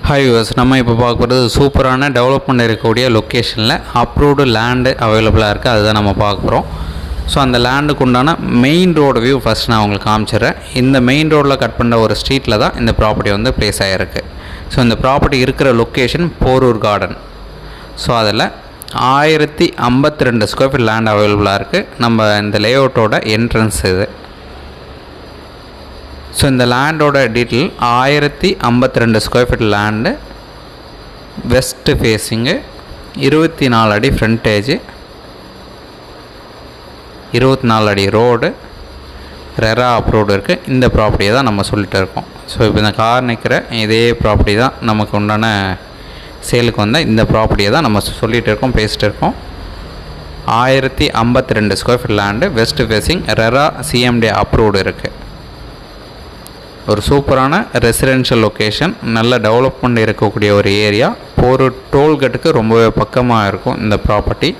Hi use நம்ம இப்போ பார்க்க போகிறது சூப்பரான டெவலப்மெண்ட் இருக்கக்கூடிய லொக்கேஷனில் அப்ரூவ்டு லேண்டு அவைலபிளாக இருக்குது. அதுதான் நம்ம பார்க்க போகிறோம். ஸோ அந்த லேண்டுக்கு உண்டான மெயின் ரோடு வியூ ஃபஸ்ட் நான் உங்களுக்கு காமிச்சிடுறேன். இந்த மெயின் ரோடில் கட் பண்ண ஒரு ஸ்ட்ரீட்டில் தான் இந்த ப்ராப்பர்ட்டி வந்து ப்ளேஸ் ஆகிருக்கு. ஸோ இந்த ப்ராப்பர்ட்டி இருக்கிற லொக்கேஷன் போரூர் கார்டன். ஸோ அதில் 1052 ஸ்கொயர் ஃபீட் லேண்ட் அவைலபிளாக இருக்குது. நம்ம இந்த லேஅவுட்டோட என்ட்ரன்ஸ் இது. ஸோ இந்த லேண்டோட detail 1052 square feet land, west facing, 24 அடி ஃப்ரண்டேஜு, 24 அடி ரோடு, ரெரா அப்ரூவ்டு இருக்குது. இந்த ப்ராப்பர்ட்டியை தான் நம்ம சொல்லிட்டு இருக்கோம். ஸோ இப்போ இந்த கார் நிற்கிற இதே ப்ராப்பர்ட்டி தான் நமக்கு உண்டான சேலுக்கு வந்தால் இந்த ப்ராப்பர்ட்டியை தான் நம்ம சொல்லிகிட்டு இருக்கோம், பேசிகிட்டு இருக்கோம். 1052 square feet land, west facing, RERA CMD approved இருக்குது. ஒரு சூப்பரான ரெசிடென்ஷியல் லொக்கேஷன், நல்ல டெவலப்மெண்ட் இருக்கக்கூடிய ஒரு ஏரியா. ஒரு டோல்கேட்டுக்கு ரொம்பவே பக்கமாக இருக்கும் இந்த ப்ராப்பர்ட்டி.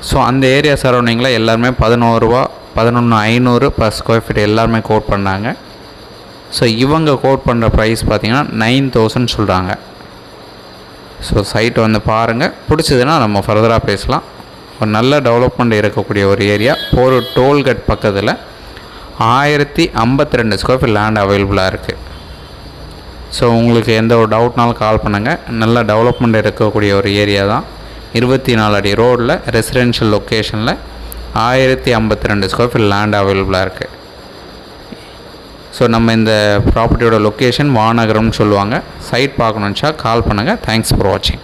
ஸோ அந்த ஏரியா சரௌண்டிங்கில் எல்லாருமே 11 ரூபா 11,500 பர் ஸ்கொயர் ஃபீட் எல்லாருமே கோட் பண்ணாங்க. ஸோ இவங்க கோட் பண்ணுற ப்ரைஸ் பார்த்திங்கன்னா 9,000 சொல்கிறாங்க. ஸோ சைட்டை வந்து பாருங்கள், பிடிச்சதுன்னா நம்ம ஃபர்தராக பேசலாம். ஒரு நல்ல டெவலப்மெண்ட் இருக்கக்கூடிய ஒரு ஏரியா. ஒரு டோல்கேட் பக்கத்தில் 1052 ஸ்கொயர் ஃபீட் லேண்ட் அவைலபிளாக இருக்குது. ஸோ உங்களுக்கு எந்த ஒரு டவுட்னாலும் கால் பண்ணுங்கள். நல்ல டெவலப்மெண்ட் இருக்கக்கூடிய ஒரு ஏரியா தான். 24 அடி ரோடில் ரெசிடென்ஷியல் லொக்கேஷனில் 1052 ஸ்கொயர் ஃபீட் லேண்ட் அவைலபிளாக இருக்குது. ஸோ நம்ம இந்த ப்ராப்பர்ட்டியோட லொக்கேஷன் வானகரம்னு சொல்லுவாங்க. சைட் பார்க்கணுன்னுச்சா கால் பண்ணுங்கள். தேங்க்ஸ் ஃபார் வாட்சிங்.